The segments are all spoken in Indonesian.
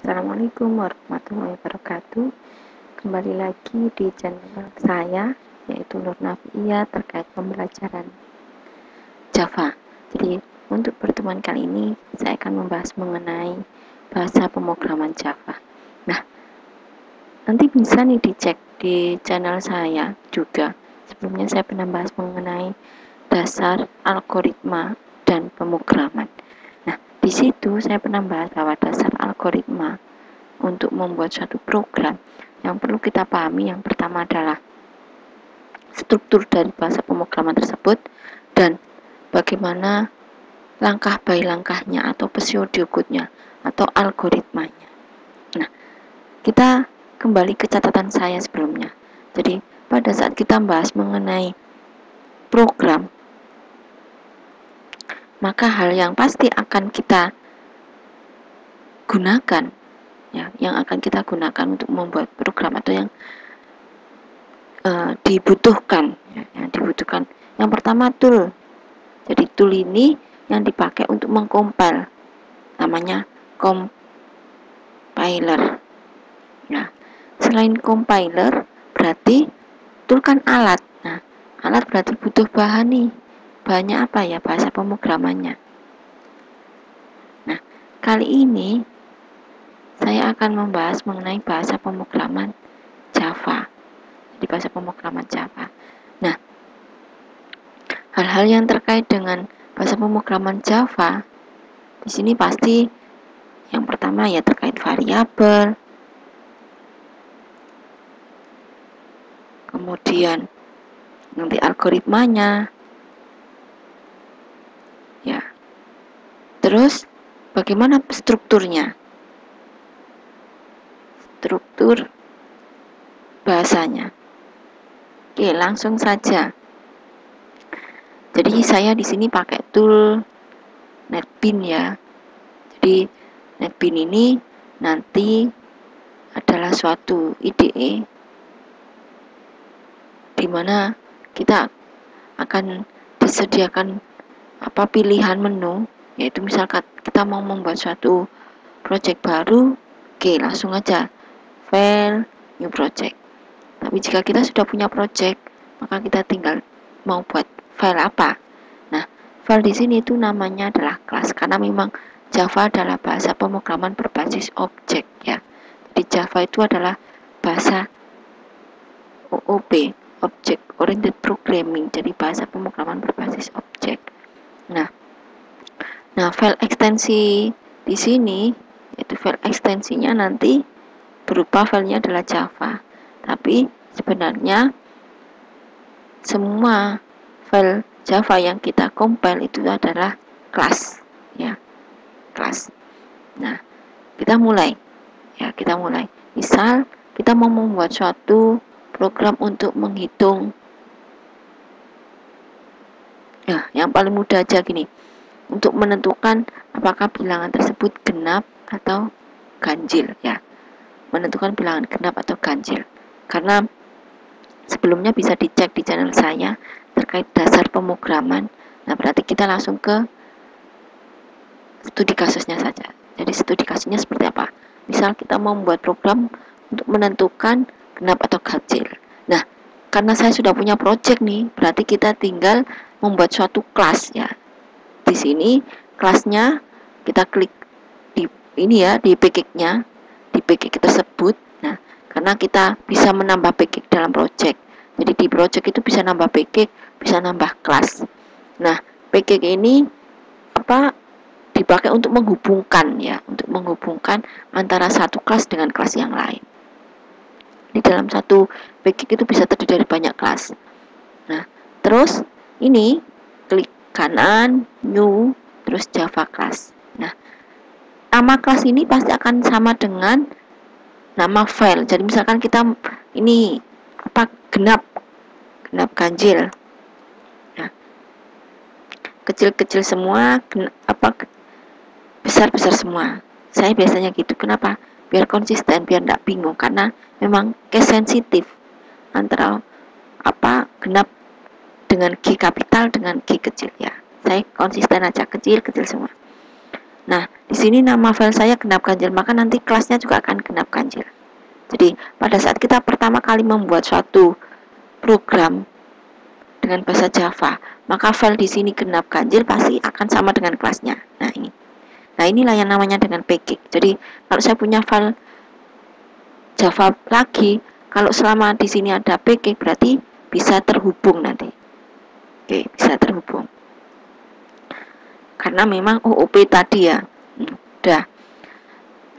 Assalamualaikum warahmatullahi wabarakatuh. Kembali lagi di channel saya, yaitu Nur Nafia, terkait pembelajaran Java. Jadi untuk pertemuan kali ini saya akan membahas mengenai bahasa pemrograman Java. Nah, nanti bisa nih dicek di channel saya juga. Sebelumnya saya pernah bahas mengenai dasar algoritma dan pemrograman. Nah, di situ saya pernah bahas bahwa dasar algoritma untuk membuat suatu program yang perlu kita pahami, yang pertama adalah struktur dari bahasa pemrograman tersebut dan bagaimana langkah by langkahnya atau pseudocode-nya atau algoritmanya. Nah, kita kembali ke catatan saya sebelumnya. Jadi pada saat kita membahas mengenai program, maka hal yang pasti akan kita gunakan, ya, yang akan kita gunakan untuk membuat program atau yang dibutuhkan, ya, yang dibutuhkan. Yang pertama tool. Jadi tool ini yang dipakai untuk mengcompile, namanya compiler. Nah, selain compiler, berarti tool kan alat. Nah, alat berarti butuh bahan nih. Bahannya apa ya? Bahasa pemrogramannya. Nah, kali ini saya akan membahas mengenai bahasa pemrograman Java. Di bahasa pemrograman Java. Nah, hal-hal yang terkait dengan bahasa pemrograman Java di sini pasti yang pertama ya terkait variabel, kemudian nanti algoritmanya, ya. Terus bagaimana strukturnya? Struktur bahasanya. Oke, langsung saja. Jadi saya di sini pakai tool NetBeans ya. Jadi NetBeans ini nanti adalah suatu IDE di mana kita akan disediakan pilihan menu, yaitu misalkan kita mau membuat suatu project baru, oke, langsung aja file new project. Tapi jika kita sudah punya project, maka kita tinggal mau buat file apa. Nah, file di sini itu namanya adalah kelas, karena memang Java adalah bahasa pemrograman berbasis objek ya. Jadi Java itu adalah bahasa OOP, Object Oriented Programming, jadi bahasa pemrograman berbasis objek. Nah, file ekstensi di sini, yaitu file ekstensinya nanti berupa filenya adalah Java. Tapi sebenarnya semua file Java yang kita compile itu adalah kelas, ya, kelas. Nah, kita mulai. Misal kita mau membuat suatu program untuk menghitung. Nah, yang paling mudah aja gini. Untuk menentukan apakah bilangan tersebut genap atau ganjil ya. Menentukan bilangan genap atau ganjil. Karena sebelumnya bisa dicek di channel saya terkait dasar pemrograman. Nah, berarti kita langsung ke studi kasusnya saja. Jadi studi kasusnya seperti apa? Misal kita mau membuat program untuk menentukan genap atau ganjil. Nah, karena saya sudah punya project nih, berarti kita tinggal membuat suatu kelas ya. Di sini kelasnya kita klik di ini ya, di package-nya, di package tersebut. Nah, karena kita bisa menambah package dalam project. Jadi di project itu bisa nambah package, bisa nambah kelas. Nah, package ini dipakai untuk menghubungkan ya, untuk menghubungkan antara satu kelas dengan kelas yang lain. Di dalam satu package itu bisa terdiri dari banyak kelas. Nah, terus ini klik kanan, new, terus Java class. Nah, nama kelas ini pasti akan sama dengan nama file. Jadi misalkan kita ini genap ganjil. Nah, kecil-kecil semua, besar-besar semua. Saya biasanya gitu. Kenapa? Biar konsisten, biar tidak bingung, karena memang case sensitif antara genap dengan G kapital dengan G kecil ya. Saya konsisten aja, kecil semua. Nah, di sini nama file saya genap ganjil, maka nanti kelasnya juga akan genap ganjil. Jadi, pada saat kita pertama kali membuat suatu program dengan bahasa Java, maka file di sini genap ganjil pasti akan sama dengan kelasnya. Nah, ini. Nah, inilah yang namanya dengan package. Jadi, kalau saya punya file Java lagi, kalau selama di sini ada package berarti bisa terhubung nanti. Oke, bisa terhubung. Karena memang OOP tadi ya. Udah.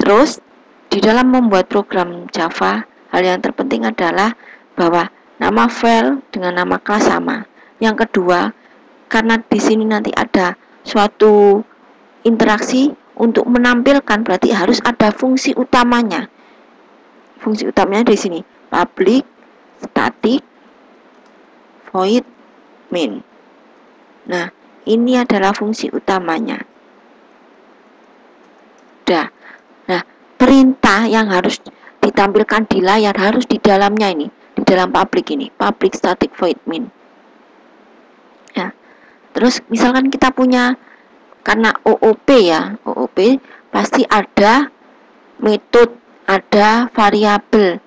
Terus di dalam membuat program Java, hal yang terpenting adalah bahwa nama file dengan nama kelas sama. Yang kedua, karena di sini nanti ada suatu interaksi, untuk menampilkan berarti harus ada fungsi utamanya. Fungsi utamanya di sini public static void main. Nah, ini adalah fungsi utamanya. Nah, perintah yang harus ditampilkan di layar harus di dalamnya ini, di dalam public ini, public static void main. Ya. Terus misalkan kita punya, karena OOP ya, OOP pasti ada metode, ada variabel,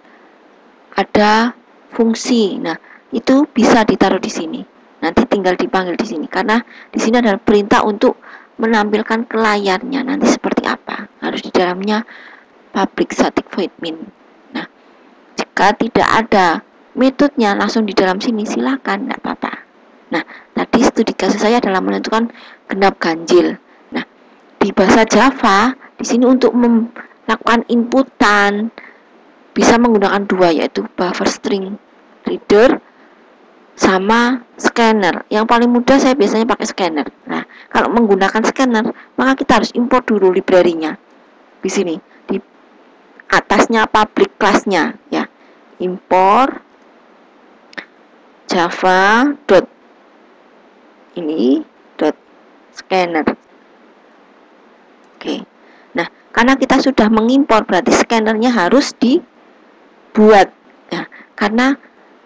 ada fungsi. Nah, itu bisa ditaruh di sini. Nanti tinggal dipanggil di sini, karena di sini adalah perintah untuk menampilkan ke layarnya nanti seperti apa. Harus di dalamnya public static void main. Nah, jika tidak ada metodenya langsung di dalam sini, silakan, tidak apa-apa. Nah, tadi studi kasus saya adalah menentukan genap ganjil. Nah, di bahasa Java di sini untuk melakukan inputan bisa menggunakan dua, yaitu buffer string reader sama scanner. Yang paling mudah saya biasanya pakai scanner. Nah, kalau menggunakan scanner, maka kita harus import dulu library-nya. Di sini, di atasnya public class-nya ya. Import java dot ini dot scanner. Oke. Nah, karena kita sudah mengimpor berarti scannernya harus dibuat. Nah, karena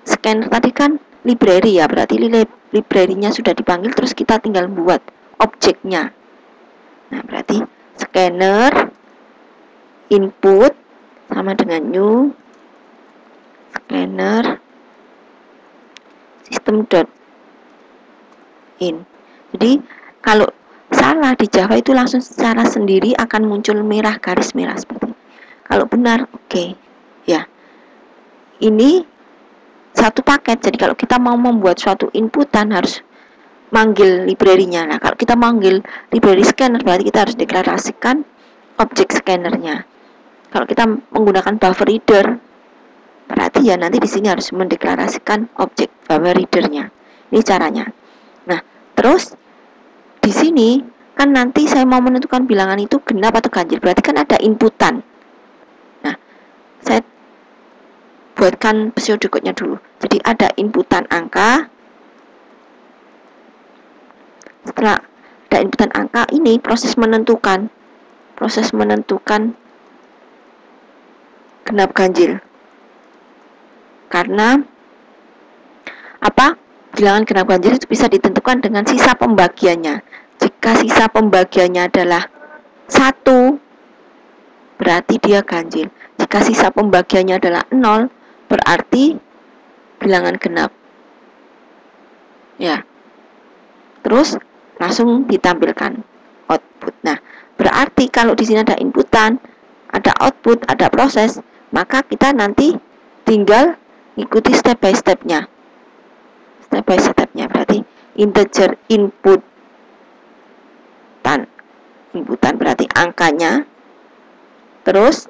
scanner tadi kan library ya, berarti library-nya sudah dipanggil, terus kita tinggal buat objeknya. Nah, berarti scanner input sama dengan new scanner system.in. Jadi kalau salah di Java itu langsung secara sendiri akan muncul merah, garis merah seperti ini. Kalau benar, oke. Ya. Ini satu paket. Jadi kalau kita mau membuat suatu inputan harus manggil library-nya. Nah, kalau kita manggil library scanner berarti kita harus deklarasikan objek scannernya. Kalau kita menggunakan buffer reader berarti ya nanti di sini harus mendeklarasikan objek buffer readernya. Ini caranya. Nah, terus di sini kan nanti saya mau menentukan bilangan itu genap atau ganjil, berarti kan ada inputan. Nah, saya buatkan pseudocode-nya dulu. Jadi ada inputan angka. Setelah ada inputan angka, ini proses menentukan genap ganjil. Karena apa? Bilangan genap ganjil itu bisa ditentukan dengan sisa pembagiannya. Jika sisa pembagiannya adalah 1, berarti dia ganjil. Jika sisa pembagiannya adalah 0, berarti bilangan genap. Ya. Terus langsung ditampilkan output. Nah, berarti kalau di sini ada inputan, ada output, ada proses, maka kita nanti tinggal ikuti step by stepnya. Step by stepnya berarti integer inputan berarti angkanya. Terus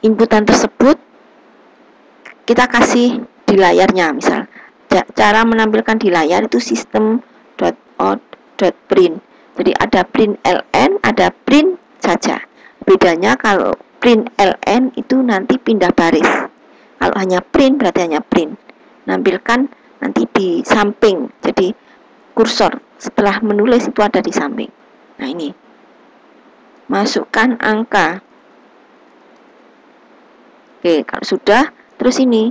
inputan tersebut kita kasih di layarnya. Misal cara menampilkan di layar itu system.out.print. Jadi ada print ln, ada print saja. Bedanya kalau print ln itu nanti pindah baris. Kalau hanya print berarti hanya print. Nampilkan nanti di samping. Jadi kursor setelah menulis itu ada di samping. Nah, ini. Masukkan angka. Oke, kalau sudah, terus ini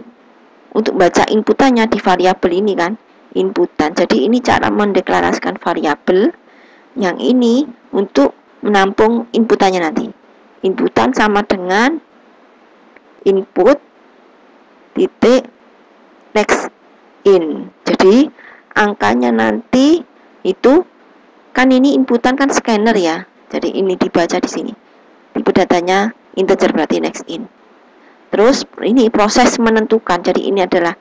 untuk baca inputannya di variabel ini kan, inputan. Jadi ini cara mendeklarasikan variabel. Yang ini untuk menampung inputannya nanti. Inputan sama dengan input titik next in. Jadi angkanya nanti itu kan ini inputan kan scanner ya. Jadi ini dibaca di sini. Tipe datanya integer berarti next in. Terus ini proses menentukan. Jadi ini adalah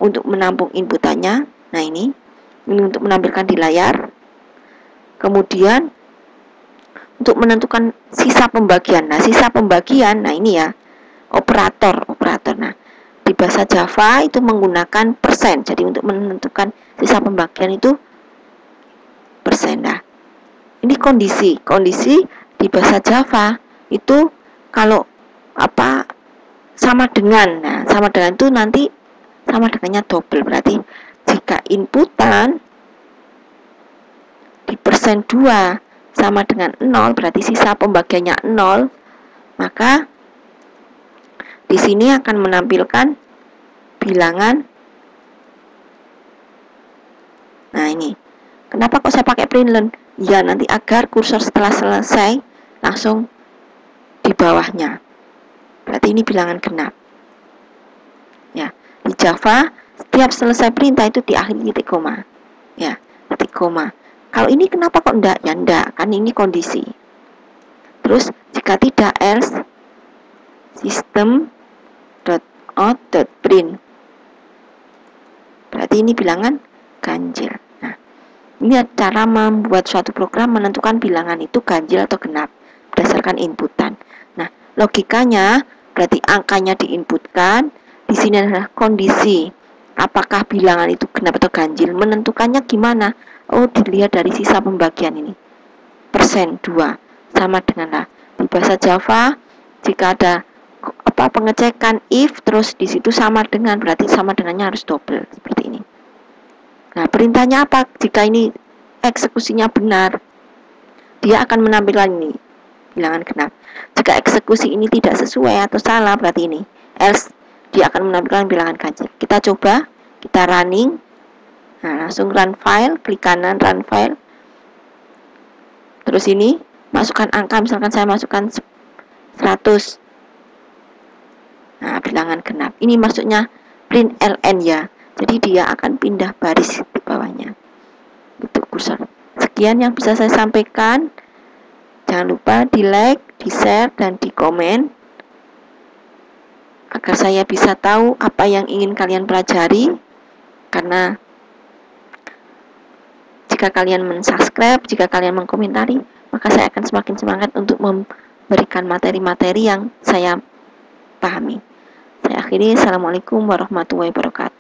untuk menampung inputannya. Nah ini untuk menampilkan di layar. Kemudian untuk menentukan sisa pembagian. Nah sisa pembagian, nah ini ya operator. Nah di bahasa Java itu menggunakan persen. Jadi untuk menentukan sisa pembagian itu persen. Nah ini kondisi di bahasa Java itu kalau sama dengan. Nah sama dengan itu nanti sama dengannya double. Berarti jika inputan di persen 2 sama dengan 0, berarti sisa pembagiannya 0, maka di sini akan menampilkan bilangan. Nah ini kenapa kok saya pakai println? Ya nanti agar kursor setelah selesai langsung di bawahnya. Berarti ini bilangan genap. Ya, di Java setiap selesai perintah itu diakhiri titik koma. Ya, titik koma. Kalau ini kenapa kok enggak? Ya enggak, kan ini kondisi. Terus jika tidak else system.out.print. Berarti ini bilangan ganjil. Nah, ini cara membuat suatu program menentukan bilangan itu ganjil atau genap berdasarkan inputan. Nah, logikanya berarti angkanya diinputkan. Di sini adalah kondisi apakah bilangan itu genap atau ganjil. Menentukannya gimana? Oh, dilihat dari sisa pembagian ini. Persen 2 sama dengan di bahasa Java jika ada pengecekan if terus di situ sama dengan, berarti sama dengannya harus double seperti ini. Nah, perintahnya apa? Jika ini eksekusinya benar, dia akan menampilkan ini bilangan genap. Jika eksekusi ini tidak sesuai atau salah, berarti ini else, dia akan menampilkan bilangan ganjil. Kita coba, kita running. Nah, langsung run file, klik kanan run file. Terus ini masukkan angka, misalkan saya masukkan 100. Nah, bilangan genap. Ini maksudnya print ln ya. Jadi dia akan pindah baris di bawahnya. Itu kursor. Sekian yang bisa saya sampaikan. Jangan lupa di like, di share, dan di komen agar saya bisa tahu apa yang ingin kalian pelajari. Karena jika kalian mensubscribe, jika kalian mengkomentari, maka saya akan semakin semangat untuk memberikan materi-materi yang saya pahami. Saya akhiri. Assalamualaikum warahmatullahi wabarakatuh.